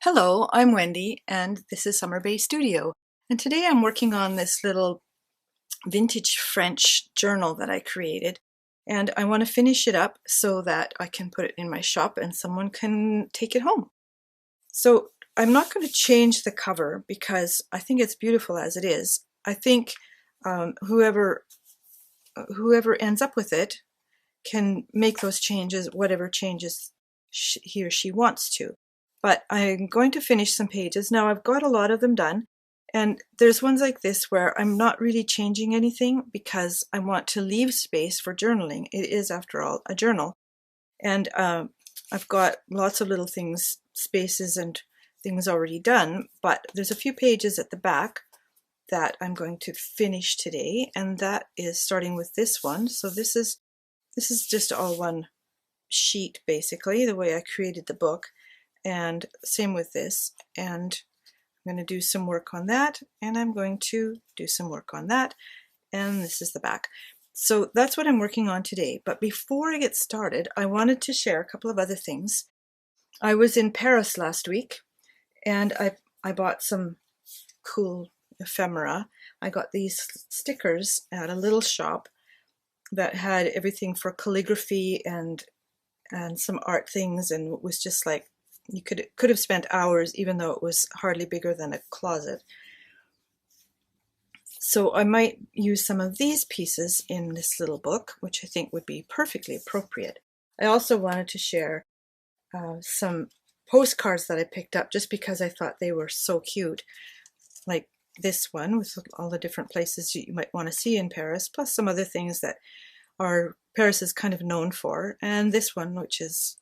Hello, I'm Wendy, and this is Summer Bay Studio. And today I'm working on this little vintage French journal that I created. And I want to finish it up so that I can put it in my shop and someone can take it home. So I'm not going to change the cover because I think it's beautiful as it is. I think whoever ends up with it can make those changes, whatever changes he or she wants to. But I'm going to finish some pages. Now I've got a lot of them done, and there's ones like this where I'm not really changing anything because I want to leave space for journaling. It is, after all, a journal. And I've got lots of little things, spaces and things already done, but there's a few pages at the back that I'm going to finish today, and that is starting with this one. So this is just all one sheet, basically, the way I created the book. And same with this, and I'm going to do some work on that, and I'm going to do some work on that, and this is the back. So that's what I'm working on today. But before I get started, I wanted to share a couple of other things. I was in Paris last week, and I bought some cool ephemera. I got these stickers at a little shop that had everything for calligraphy and some art things, and it was just like, you could have spent hours, even though it was hardly bigger than a closet. So I might use some of these pieces in this little book, which I think would be perfectly appropriate. I also wanted to share some postcards that I picked up just because I thought they were so cute, like this one with all the different places you might want to see in Paris, plus some other things that Paris is kind of known for, and this one, which is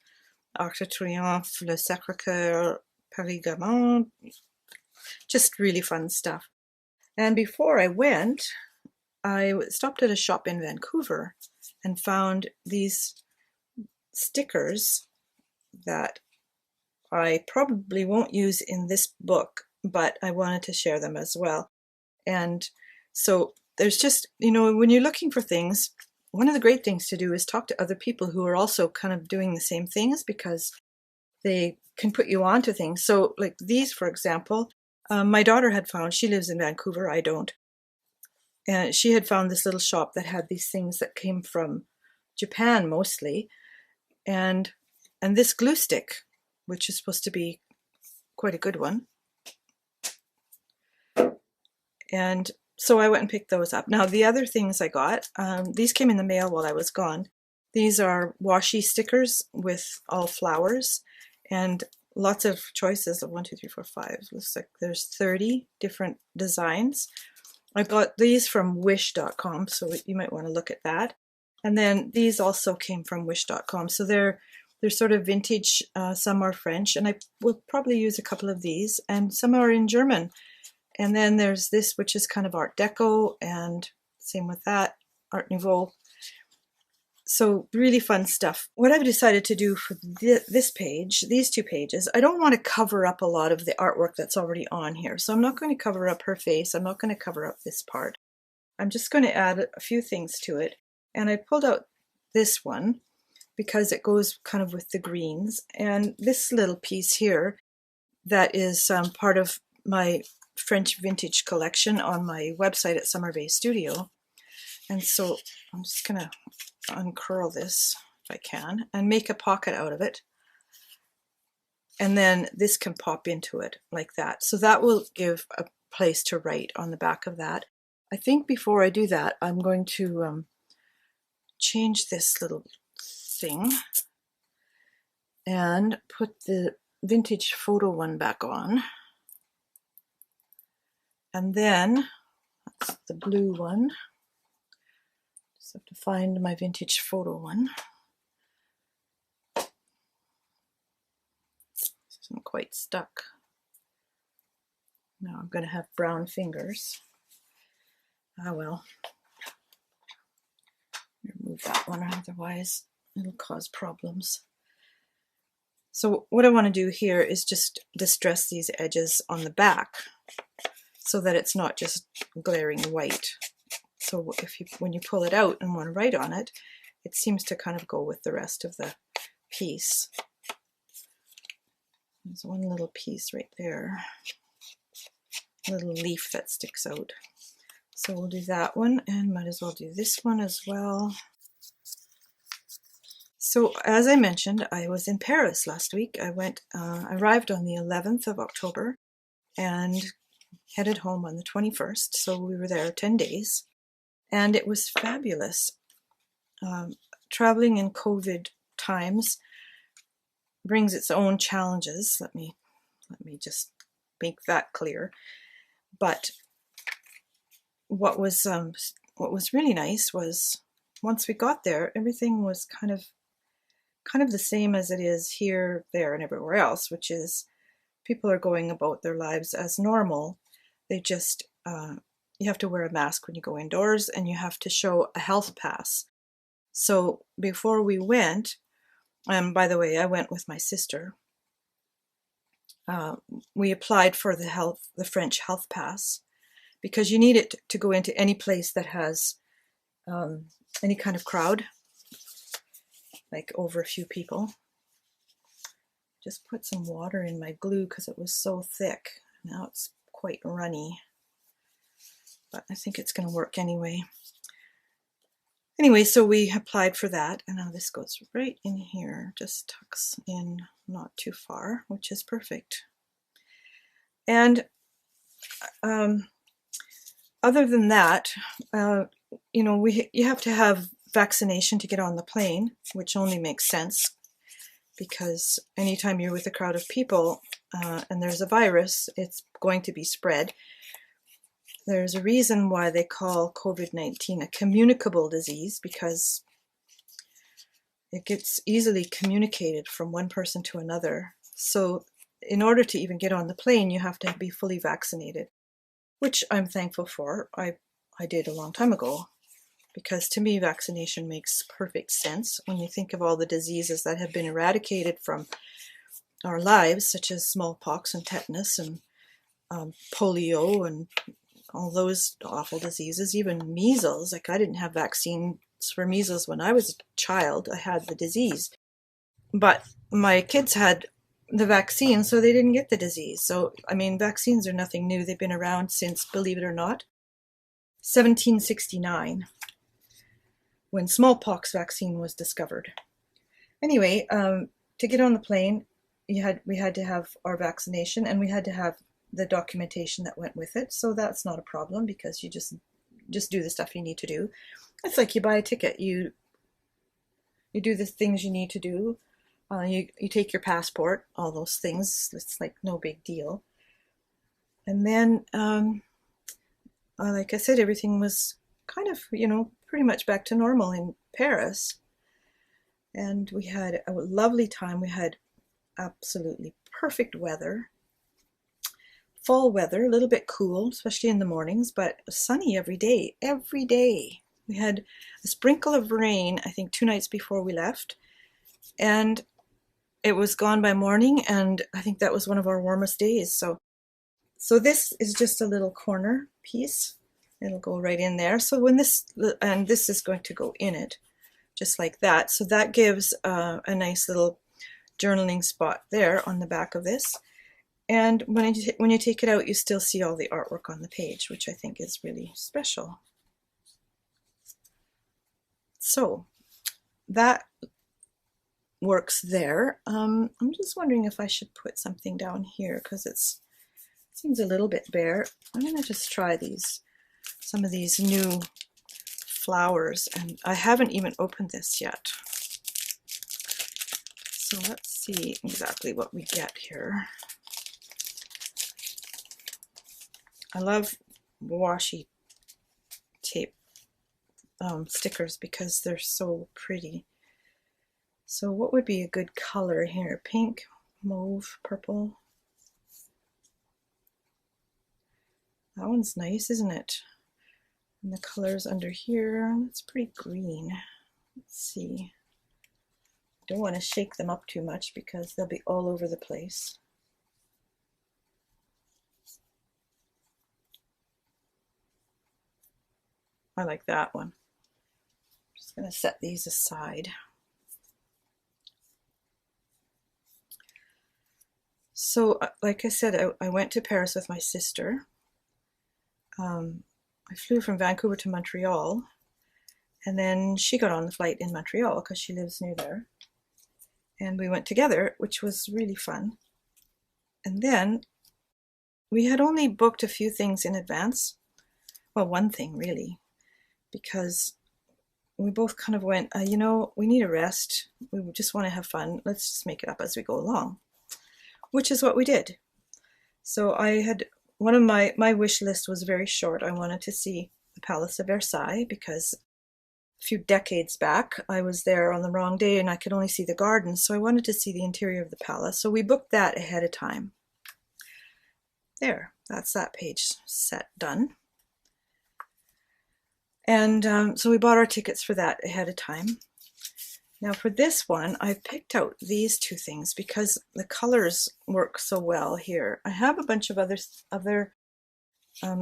Arc de Triomphe, Le Sacré-Cœur, Paris-Gaumont, just really fun stuff. And before I went, I stopped at a shop in Vancouver and found these stickers that I probably won't use in this book, but I wanted to share them as well. And so there's just, when you're looking for things, one of the great things to do is talk to other people who are also kind of doing the same things, because they can put you on to things. So like these, for example, my daughter had found, she lives in Vancouver, I don't, and she had found this little shop that had these things that came from Japan mostly, and this glue stick, which is supposed to be quite a good one. And so I went and picked those up. Now the other things I got, these came in the mail while I was gone. These are washi stickers with all flowers and lots of choices of 1, 2, 3, 4, 5. Looks like there's 30 different designs. I got these from wish.com, so you might want to look at that. And then these also came from wish.com. So they're sort of vintage, some are French, and I will probably use a couple of these, and some are in German. And then there's this, which is kind of Art Deco, and same with that, Art Nouveau. So really fun stuff. What I've decided to do for this page, these two pages, I don't want to cover up a lot of the artwork that's already on here. So I'm not going to cover up her face. I'm not going to cover up this part. I'm just going to add a few things to it. And I pulled out this one because it goes kind of with the greens. And this little piece here, that is part of my French vintage collection on my website at Summer Bay Studio. And so I'm just going to uncurl this if I can and make a pocket out of it. And then this can pop into it like that. So that will give a place to write on the back of that. I think before I do that, I'm going to change this little thing and put the vintage photo one back on. And then that's the blue one. Just have to find my vintage photo one. This isn't quite stuck. Now I'm going to have brown fingers. Ah well. Remove that one, otherwise it'll cause problems. So what I want to do here is just distress these edges on the back, so that it's not just glaring white. So when you pull it out and want to write on it, it seems to kind of go with the rest of the piece. There's one little piece right there, a little leaf that sticks out. So we'll do that one, and might as well do this one as well. So as I mentioned, I was in Paris last week. I arrived on the 11th of October and headed home on the 21st. So we were there 10 days, and it was fabulous. Traveling in COVID times brings its own challenges. Let me just make that clear. But what was really nice was once we got there, everything was kind of the same as it is here, there, and everywhere else, which is people are going about their lives as normal. They just you have to wear a mask when you go indoors, and you have to show a health pass. So before we went, by the way, I went with my sister. We applied for the French health pass, because you need it to go into any place that has any kind of crowd, like over a few people. Just put some water in my glue because it was so thick. Now it's quite runny, but I think it's going to work anyway. Anyway, so we applied for that, and now this goes right in here, just tucks in not too far, which is perfect. And other than that, you know, you have to have vaccination to get on the plane, which only makes sense because anytime you're with a crowd of people and there's a virus, it's going to be spread. There's a reason why they call COVID-19 a communicable disease, because it gets easily communicated from one person to another. So in order to even get on the plane, you have to be fully vaccinated, which I'm thankful for. I did a long time ago, because to me, vaccination makes perfect sense when you think of all the diseases that have been eradicated from our lives, such as smallpox and tetanus and polio and all those awful diseases, even measles. Like, I didn't have vaccines for measles when I was a child. I had the disease, but my kids had the vaccine, so they didn't get the disease. So, I mean, vaccines are nothing new. They've been around since, believe it or not, 1769, when smallpox vaccine was discovered. Anyway, to get on the plane, we had to have our vaccination, and we had to have the documentation that went with it. So that's not a problem, because you just do the stuff you need to do. It's like you buy a ticket. You do the things you need to do. You take your passport, all those things. It's like no big deal. And then, like I said, everything was kind of, you know, pretty much back to normal in Paris. And we had a lovely time. We had absolutely perfect weather. Fall weather, a little bit cool, especially in the mornings, but sunny every day, every day. We had a sprinkle of rain, I think 2 nights before we left, and it was gone by morning, and I think that was one of our warmest days. So this is just a little corner piece. It'll go right in there. So when this is going to go in it, just like that. So that gives a nice little journaling spot there on the back of this. And when you take it out, you still see all the artwork on the page, which I think is really special. So that works there. I'm just wondering if I should put something down here, because it seems a little bit bare. I'm going to just try some of these new flowers, and I haven't even opened this yet. So let's see exactly what we get here. I love washi tape stickers because they're so pretty. So what would be a good color here? Pink, mauve, purple. That one's nice, isn't it? And the colors under here, it's pretty green. Let's see. Don't want to shake them up too much because they'll be all over the place. I like that one. I'm just going to set these aside. So, like I said, I went to Paris with my sister. I flew from Vancouver to Montreal, and then she got on the flight in Montreal because she lives near there. And we went together, which was really fun. And then we had only booked a few things in advance. Well, one thing really, because we both kind of went, you know, we need a rest. We just want to have fun. Let's just make it up as we go along, which is what we did. So I had one of my wish list was very short. I wanted to see the Palace of Versailles because a few decades back I was there on the wrong day and I could only see the gardens. So I wanted to see the interior of the palace. So we booked that ahead of time. There, that's that page set done. And so we bought our tickets for that ahead of time. Now for this one, I picked out these two things because the colors work so well here. I have a bunch of other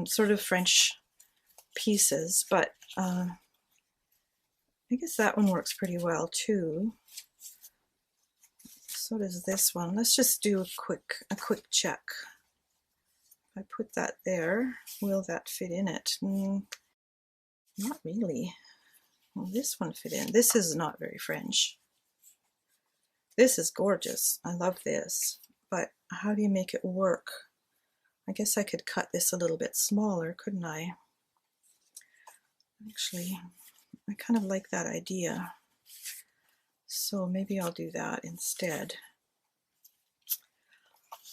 sort of French pieces, but I guess that one works pretty well too. So does this one. Let's just do a quick check. If I put that there, will that fit in it? Not really. Well, this one fit in. This is not very French. This is gorgeous. I love this. But how do you make it work? I guess I could cut this a little bit smaller, couldn't I? Actually, I kind of like that idea. So maybe I'll do that instead.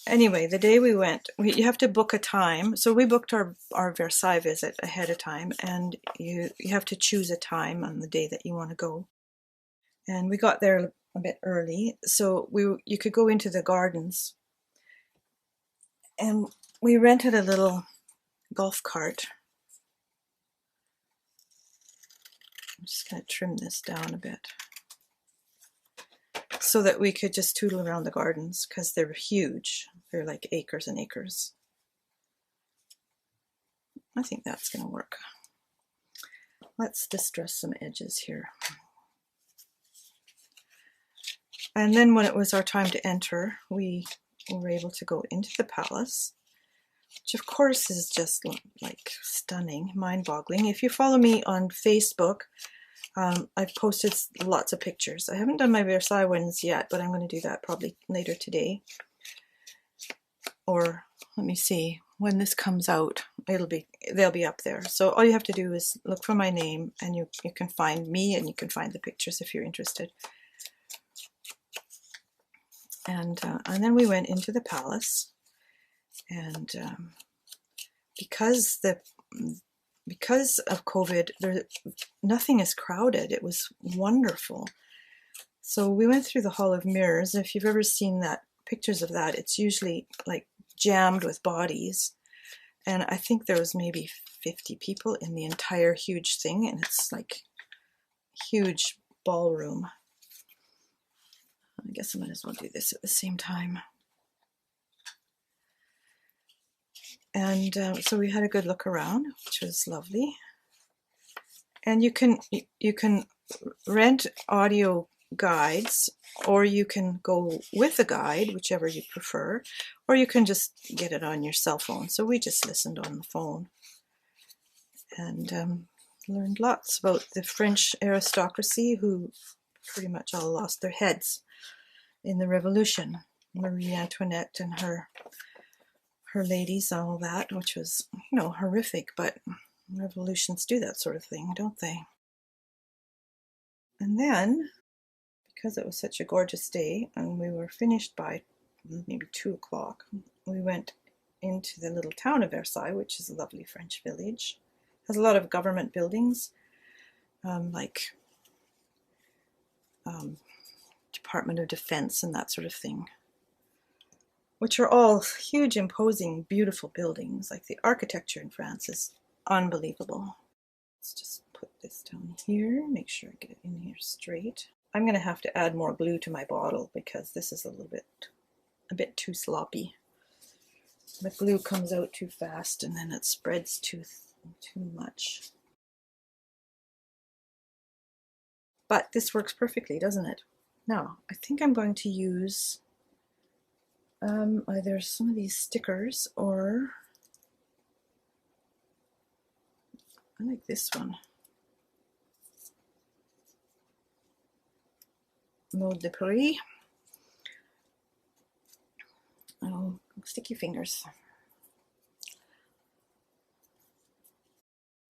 Anyway, the day we went, you have to book a time. So we booked our Versailles visit ahead of time, and you have to choose a time on the day that you want to go. And we got there a bit early, so you could go into the gardens. And we rented a little golf cart. I'm just going to trim this down a bit so that we could just tootle around the gardens because they're huge. They're like acres and acres. I think that's going to work. Let's distress some edges here. And then when it was our time to enter, we were able to go into the palace, which of course is just like stunning, mind-boggling. If you follow me on Facebook, I've posted lots of pictures. I haven't done my Versailles ones yet, but I'm going to do that probably later today. Or let me see, when this comes out, they'll be up there. So all you have to do is look for my name, and you can find me, and you can find the pictures if you're interested. And then we went into the palace, and because of COVID, nothing is crowded. It was wonderful. So we went through the Hall of Mirrors. If you've ever seen pictures of that, it's usually like jammed with bodies. And I think there was maybe 50 people in the entire huge thing, and it's like huge ballroom. I guess I might as well do this at the same time. And so we had a good look around, which was lovely. And you can rent audio guides, or you can go with a guide, whichever you prefer, or you can just get it on your cell phone. So we just listened on the phone and learned lots about the French aristocracy, who pretty much all lost their heads in the Revolution. Marie Antoinette and her ladies, all that, which was, you know, horrific, but revolutions do that sort of thing, don't they? And then, because it was such a gorgeous day, and we were finished by maybe 2 o'clock, we went into the little town of Versailles, which is a lovely French village. It has a lot of government buildings, like Department of Defense and that sort of thing, which are all huge, imposing, beautiful buildings. Like the architecture in France is unbelievable. Let's just put this down here, make sure I get it in here straight. I'm going to have to add more glue to my bottle because this is a bit too sloppy. The glue comes out too fast and then it spreads too much. But this works perfectly, doesn't it? Now, I think I'm going to use either some of these stickers, or I like this one. Mode de Paris. Oh, sticky fingers.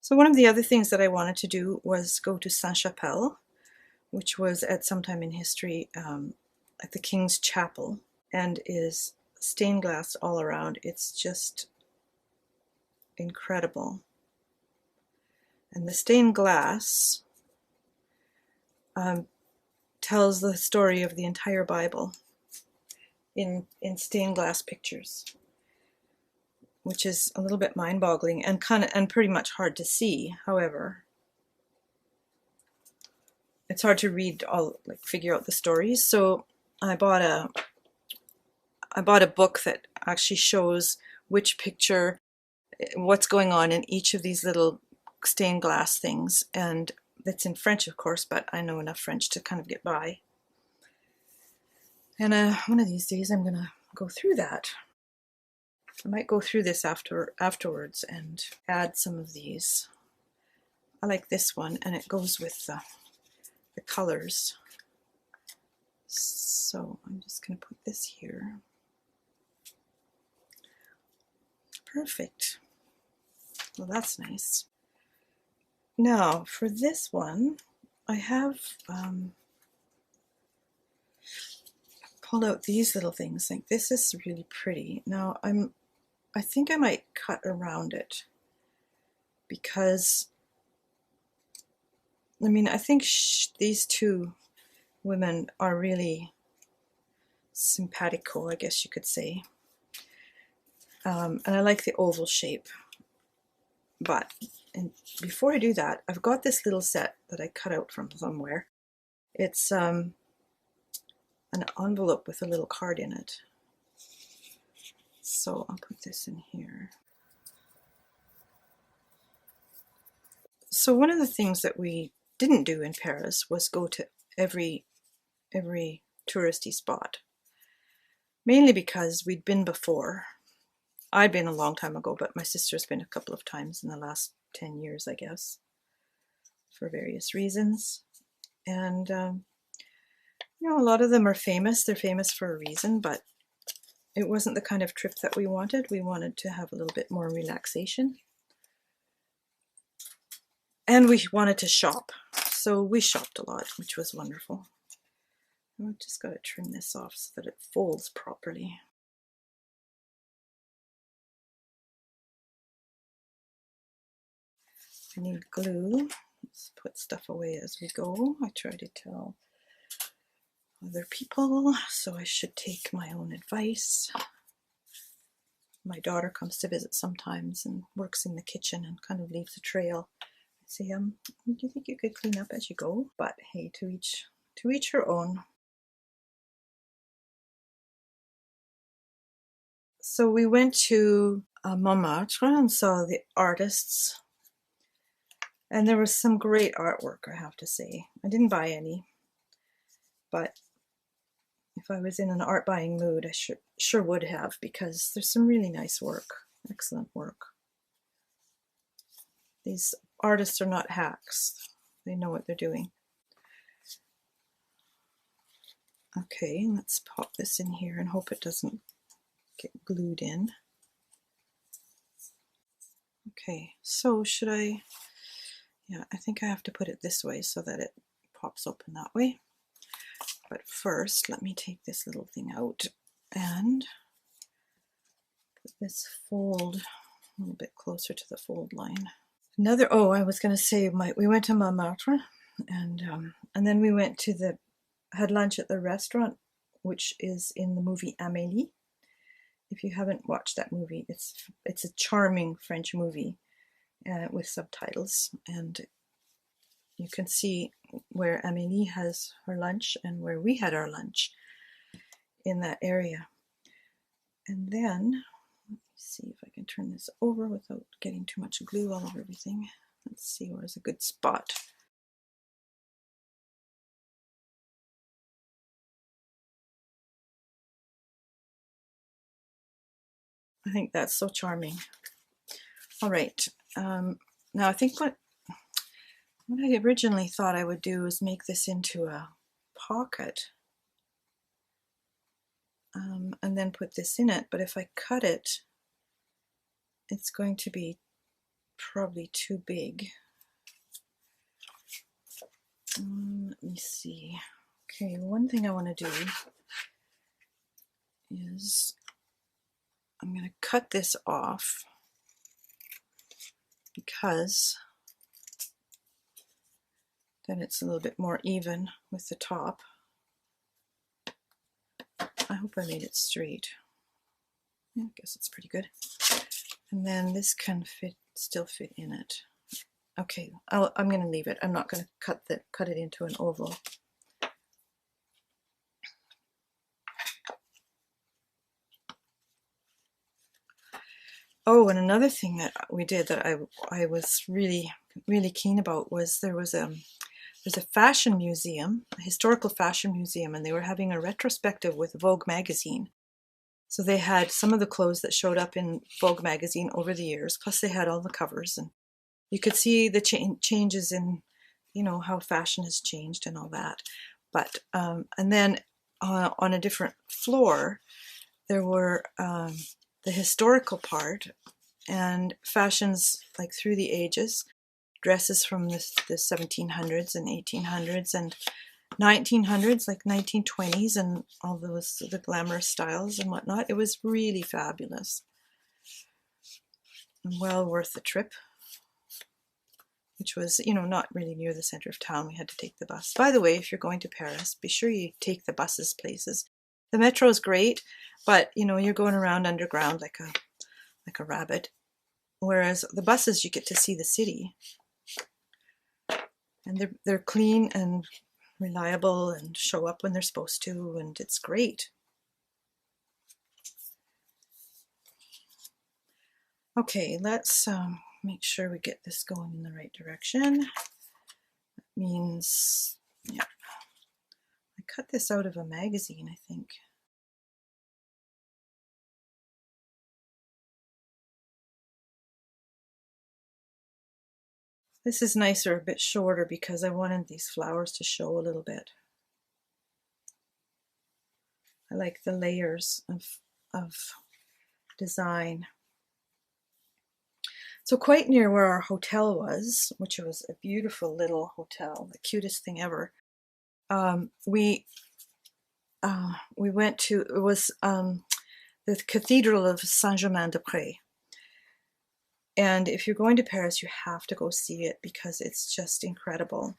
So one of the other things that I wanted to do was go to Sainte-Chapelle, which was at some time in history at the King's Chapel, and is stained glass all around. It's just incredible. And the stained glass tells the story of the entire Bible in stained glass pictures, which is a little bit mind-boggling and pretty much hard to see. However, it's hard to read figure out the stories. So I bought a book that actually shows which picture, what's going on in each of these little stained glass things, and it's in French, of course, but I know enough French to kind of get by. And one of these days I'm gonna go through that. I might go through this afterwards and add some of these. I like this one, and it goes with the colors. So I'm just going to put this here. Perfect. Well, that's nice. Now for this one, I have pulled out these little things. Like, this is really pretty. Now I think I might cut around it, because I mean, I think these two women are really simpatico, I guess you could say. And I like the oval shape. But before I do that, I've got this little set that I cut out from somewhere. It's an envelope with a little card in it. So I'll put this in here. So one of the things that we didn't do in Paris was go to every touristy spot, mainly because we'd been before. I'd been a long time ago, but my sister's been a couple of times in the last 10 years, I guess, for various reasons. And you know, a lot of them are famous. They're famous for a reason, but it wasn't the kind of trip that we wanted. We wanted to have a little bit more relaxation. And we wanted to shop. So we shopped a lot, which was wonderful. I've just got to trim this off so that it folds properly. I need glue. Let's put stuff away as we go. I try to tell other people, so I should take my own advice. My daughter comes to visit sometimes and works in the kitchen and kind of leaves a trail. I say, do you think you could clean up as you go? But hey, to each her own. So we went to Montmartre and saw the artists, and there was some great artwork, I have to say. I didn't buy any, but if I was in an art buying mood, I sure would have, because there's some really nice work, excellent work. These artists are not hacks. They know what they're doing. Okay, let's pop this in here and hope it doesn't get glued in. Okay, so should I, yeah, I think I have to put it this way so that it pops open that way. But first, let me take this little thing out and put this fold a little bit closer to the fold line. I was going to say, we went to Montmartre, and then we went to had lunch at the restaurant, which is in the movie Amélie. If you haven't watched that movie, it's a charming French movie with subtitles, and you can see where Amélie has her lunch and where we had our lunch in that area. And then, let me see if I can turn this over without getting too much glue all over everything. Let's see where's a good spot. I think that's so charming. All right, now I think what I originally thought I would do is make this into a pocket and then put this in it, but if I cut it, it's going to be probably too big. Let me see. Okay, one thing I want to do is I'm going to cut this off because then it's a little bit more even with the top. I hope I made it straight. Yeah, I guess it's pretty good. And then this can still fit in it. Okay, I'm going to leave it. I'm not going to cut it into an oval. Oh, and another thing that we did that I was really keen about was there's a fashion museum, a historical fashion museum, and they were having a retrospective with Vogue magazine. So they had some of the clothes that showed up in Vogue magazine over the years, plus they had all the covers, and you could see the changes in, you know, how fashion has changed and all that. But and then on a different floor, there were the historical part and fashions like through the ages, dresses from the 1700s and 1800s and 1900s, like 1920s, and all those the glamorous styles and whatnot. It was really fabulous and well worth the trip, which was, you know, not really near the center of town. We had to take the bus. By the way, if you're going to Paris, be sure you take the buses places. The metro is great, but you know, you're going around underground like a rabbit, whereas the buses, you get to see the city, and they're clean and reliable and show up when they're supposed to, and it's great. Okay, let's make sure we get this going in the right direction. That means, yeah, I cut this out of a magazine, I think. This is nicer, a bit shorter, because I wanted these flowers to show a little bit. I like the layers of design. So quite near where our hotel was, which was a beautiful little hotel, the cutest thing ever, we went to, it was the Cathedral of Saint-Germain-des-Prés. And if you're going to Paris, you have to go see it because it's just incredible.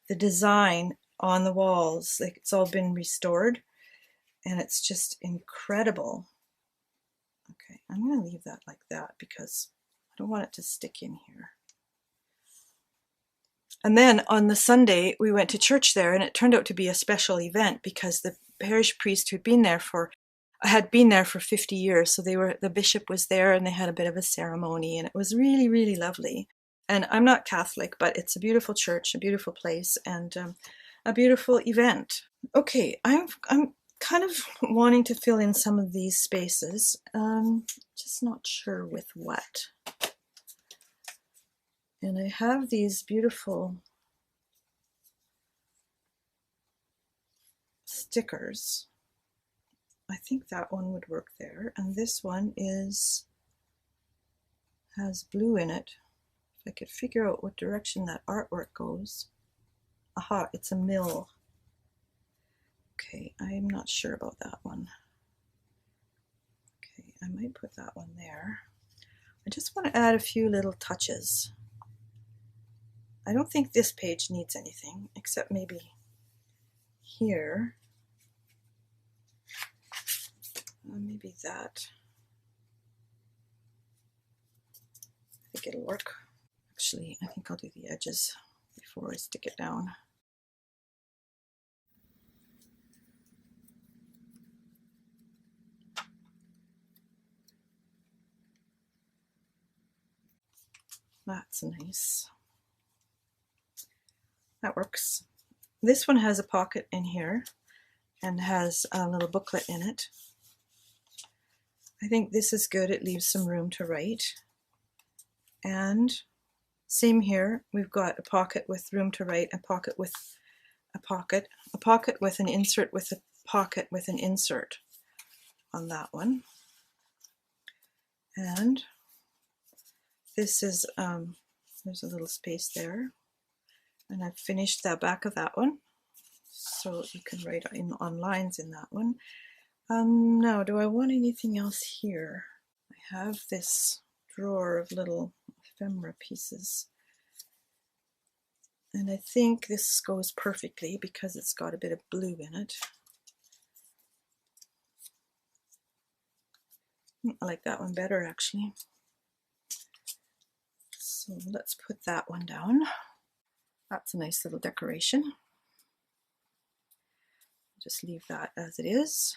The design on the walls, like it's all been restored, and it's just incredible. Okay, I'm going to leave that like that because I don't want it to stick in here. And then on the Sunday, we went to church there, and it turned out to be a special event because the parish priest who'd been there had been there for 50 years. So the bishop was there, and they had a bit of a ceremony, and it was really, really lovely. And I'm not Catholic, but it's a beautiful church, a beautiful place, and a beautiful event. Okay, I'm kind of wanting to fill in some of these spaces, just not sure with what. And I have these beautiful stickers. I think that one would work there. And this one has blue in it. If I could figure out what direction that artwork goes. Aha, it's a mill. Okay, I'm not sure about that one. Okay, I might put that one there. I just want to add a few little touches. I don't think this page needs anything, except maybe here. Maybe that. I think it'll work. Actually, I think I'll do the edges before I stick it down. That's nice. That works. This one has a pocket in here and has a little booklet in it. I think this is good. It leaves some room to write. And same here, we've got a pocket with room to write, a pocket with a pocket with an insert with a pocket with an insert on that one. And this is, there's a little space there. And I've finished the back of that one. So you can write on lines in that one. Now, do I want anything else here? I have this drawer of little ephemera pieces. And I think this goes perfectly because it's got a bit of blue in it. I like that one better, actually. So let's put that one down. That's a nice little decoration. Just leave that as it is.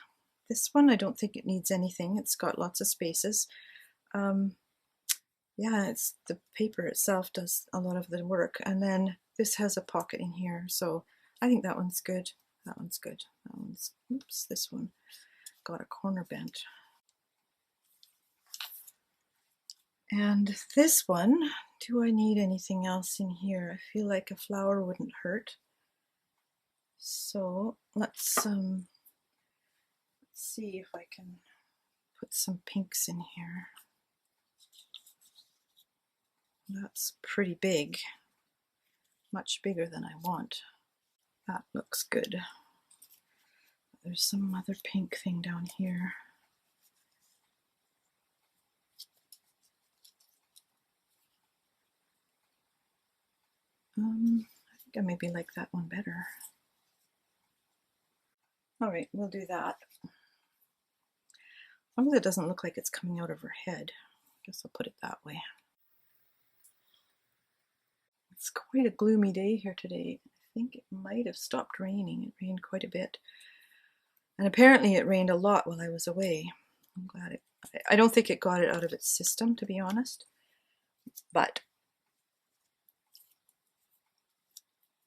This one, I don't think it needs anything. It's got lots of spaces. Yeah, it's the paper itself does a lot of the work. And then this has a pocket in here. So I think that one's good. That one's good. That one's, oops, this one got a corner bent. And this one, do I need anything else in here? I feel like a flower wouldn't hurt. So let's see if I can put some pinks in here. That's pretty big, much bigger than I want. That looks good. There's some other pink thing down here. I think I maybe like that one better. All right, we'll do that. As long as it doesn't look like it's coming out of her head. I guess I'll put it that way. It's quite a gloomy day here today. I think it might have stopped raining. It rained quite a bit. And apparently it rained a lot while I was away. I'm glad I don't think it got it out of its system, to be honest. But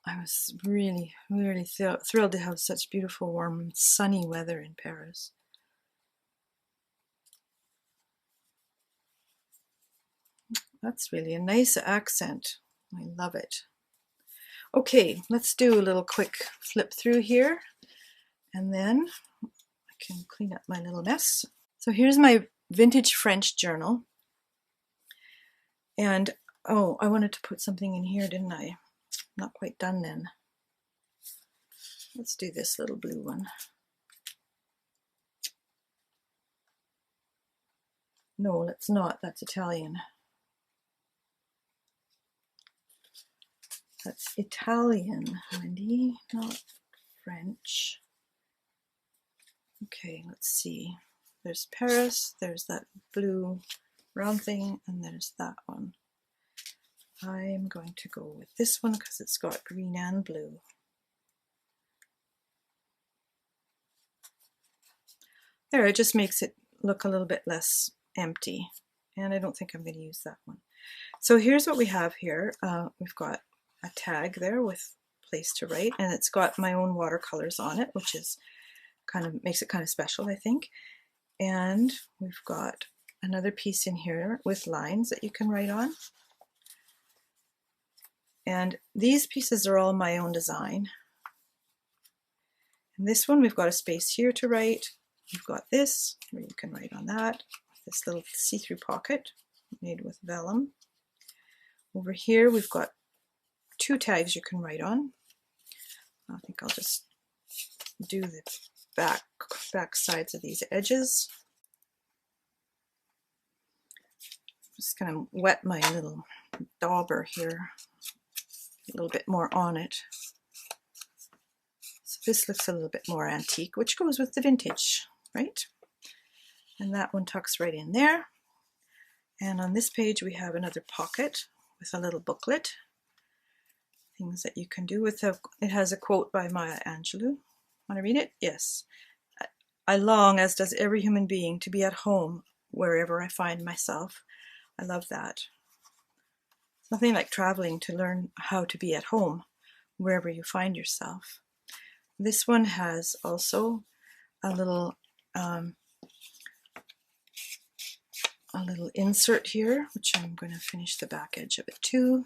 I was really, really thrilled to have such beautiful, warm, sunny weather in Paris. That's really a nice accent. I love it. Okay, let's do a little quick flip through here, and then I can clean up my little mess. So here's my vintage French journal. And oh, I wanted to put something in here, didn't I? Not quite done then. Let's do this little blue one. No, let's not. That's Italian. That's Italian, Wendy, not French. Okay, let's see. There's Paris, there's that blue round thing, and there's that one. I'm going to go with this one because it's got green and blue. There, it just makes it look a little bit less empty, and I don't think I'm going to use that one. So here's what we have here. We've got a tag there with place to write, and it's got my own watercolors on it, which is makes it kind of special, I think. And we've got another piece in here with lines that you can write on. And these pieces are all my own design. And this one, we've got a space here to write. You've got this, where you can write on that. This little see-through pocket made with vellum. Over here, we've got two tags you can write on. I think I'll just do the back sides of these edges. Just going to wet my little dauber here a little bit more on it. So this looks a little bit more antique, which goes with the vintage, right? And that one tucks right in there. And on this page we have another pocket with a little booklet. Things that you can do with it has a quote by Maya Angelou. Want to read it? Yes. I long, as does every human being, to be at home wherever I find myself. I love that. It's nothing like traveling to learn how to be at home wherever you find yourself. This one has also a little a little insert here, which I'm going to finish the back edge of it too,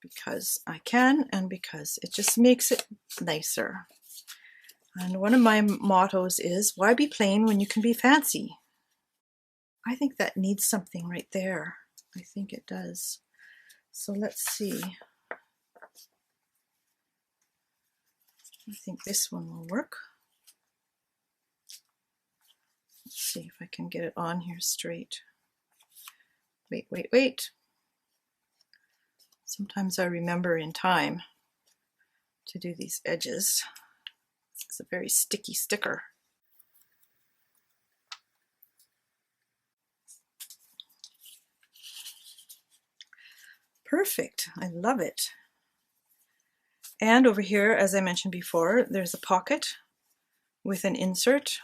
because I can and because it just makes it nicer. And one of my mottos is, why be plain when you can be fancy? I think that needs something right there. I think it does. So let's see. I think this one will work. Let's see if I can get it on here straight. Wait, wait, wait. Sometimes I remember in time to do these edges. It's a very sticky sticker. Perfect, I love it. And over here, as I mentioned before, there's a pocket with an insert,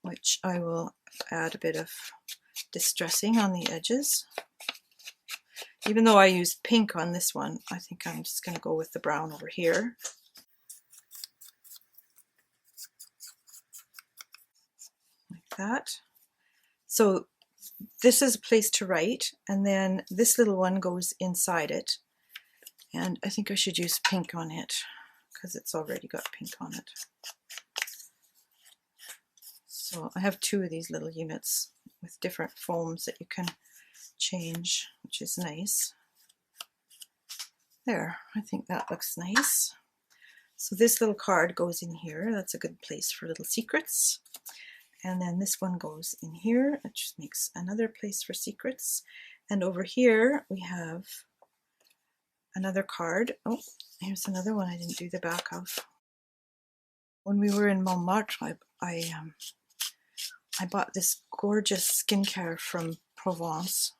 which I will add a bit of distressing on the edges. Even though I used pink on this one, I think I'm just going to go with the brown over here. Like that. So this is a place to write, and then this little one goes inside it. And I think I should use pink on it because it's already got pink on it. So I have two of these little units with different foams that you can change, which is nice. There, I think that looks nice. So this little card goes in here. That's a good place for little secrets. And then this one goes in here. It just makes another place for secrets. And over here we have another card. Oh, here's another one I didn't do the back of. When we were in Montmartre, I bought this gorgeous skincare from Provence.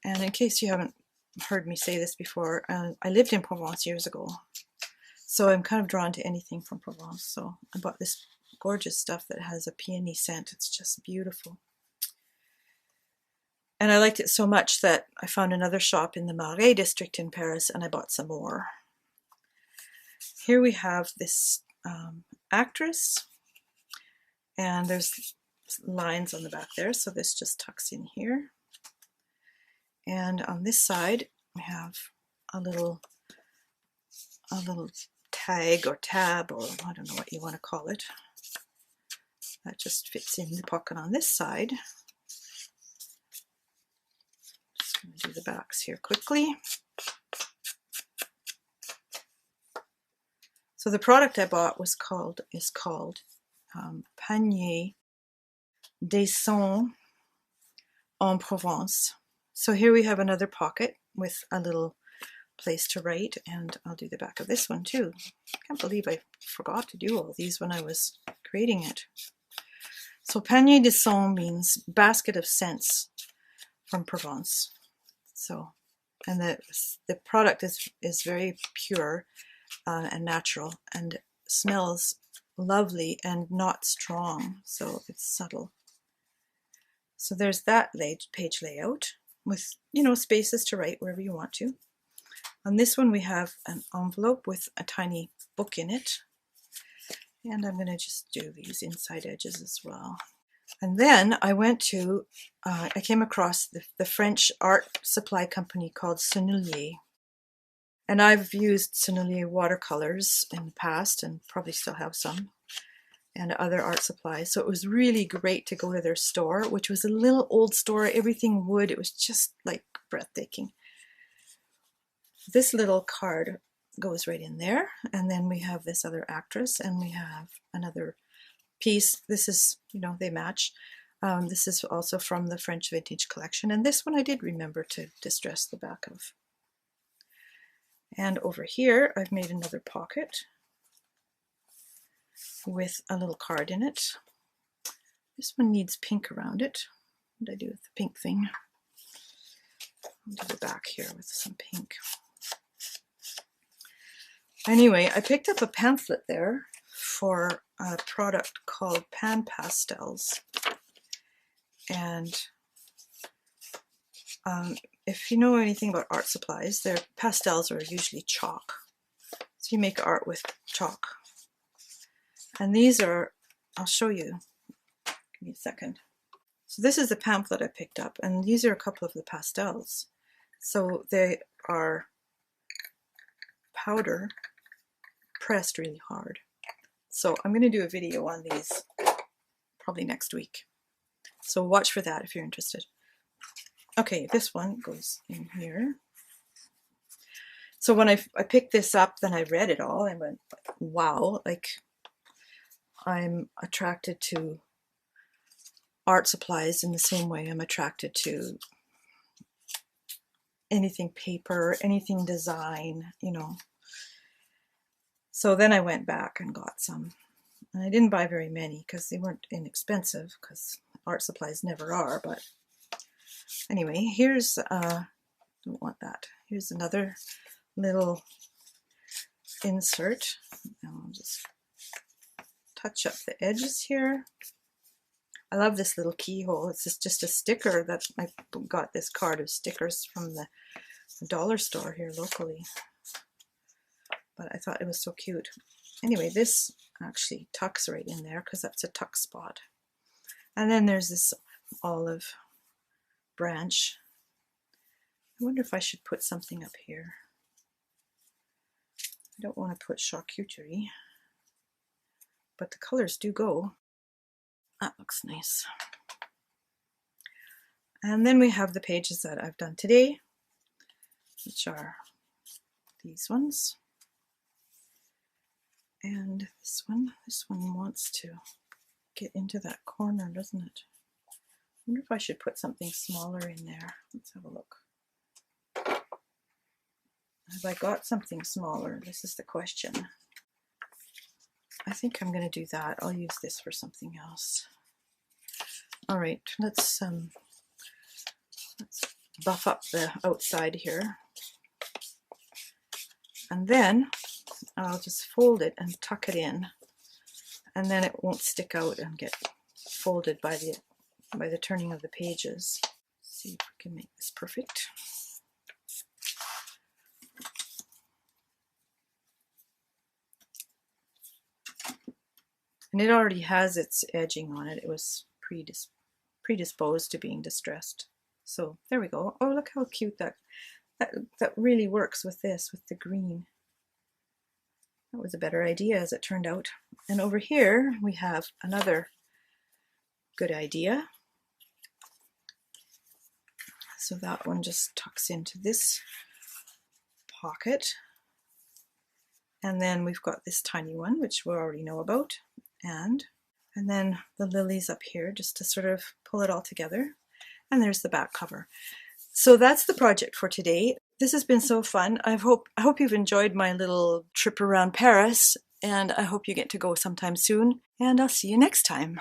And in case you haven't heard me say this before, I lived in Provence years ago. So I'm kind of drawn to anything from Provence. So I bought this gorgeous stuff that has a peony scent. It's just beautiful. And I liked it so much that I found another shop in the Marais district in Paris and I bought some more. Here we have this actress, and there's lines on the back there, so this just tucks in here. And on this side we have a little tag or tab, or I don't know what you want to call it. That just fits in the pocket on this side. Just going to do the backs here quickly. So the product I bought is called Panier des Sons en Provence. So here we have another pocket with a little place to write, and I'll do the back of this one too. I can't believe I forgot to do all these when I was creating it. So Panier des Sons means basket of scents from Provence. So, and the product is very pure and natural, and smells lovely and not strong, so it's subtle. So there's that page layout with, you know, spaces to write wherever you want to. On this one we have an envelope with a tiny book in it, and I'm going to just do these inside edges as well. And then I went to, I came across the French art supply company called Sennelier. And I've used Sennelier watercolors in the past and probably still have some, and other art supplies. So it was really great to go to their store, which was a little old store, everything wood. It was just like breathtaking. This little card goes right in there. And then we have this other actress, and we have another piece. This is, you know, they match. This is also from the French vintage collection. And this one I did remember to distress the back of. And over here, I've made another pocket with a little card in it. This one needs pink around it. What did I do with the pink thing? I'll do the back here with some pink. Anyway, I picked up a pamphlet there for a product called Pastels. And if you know anything about art supplies, their pastels are usually chalk. So you make art with chalk. And these are I'll show you. Give me a second. So this is the pamphlet I picked up, and these are a couple of the pastels. So they are powder pressed really hard. So I'm going to do a video on these probably next week. So watch for that if you're interested. Okay, this one goes in here. So when I picked this up, then I read it all and went, wow, like I'm attracted to art supplies in the same way I'm attracted to anything paper, anything design, you know. So then I went back and got some. And I didn't buy very many because they weren't inexpensive, because art supplies never are. But anyway, here's, don't want that. Here's another little insert. I'll just touch up the edges here. I love this little keyhole. It's just a sticker that I got this card of stickers from the dollar store here locally. But I thought it was so cute. Anyway, this actually tucks right in there because that's a tuck spot. And then there's this olive branch. I wonder if I should put something up here. I don't want to put charcuterie, but the colors do go. That looks nice. And then we have the pages that I've done today, which are these ones. And this one wants to get into that corner, doesn't it? I wonder if I should put something smaller in there. Let's have a look. Have I got something smaller? This is the question. I think I'm going to do that. I'll use this for something else. All right, let's buff up the outside here. And then I'll just fold it and tuck it in, and then it won't stick out and get folded by the turning of the pages. Let's see if we can make this perfect. And it already has its edging on it. It was predisposed to being distressed. So there we go. Oh, look how cute that really works with this, with the green. That was a better idea as it turned out. And over here we have another good idea. So that one just tucks into this pocket. And then we've got this tiny one, which we already know about. And then the lilies up here, just to sort of pull it all together. And there's the back cover. So that's the project for today. This has been so fun. I hope you've enjoyed my little trip around Paris, and I hope you get to go sometime soon. And I'll see you next time.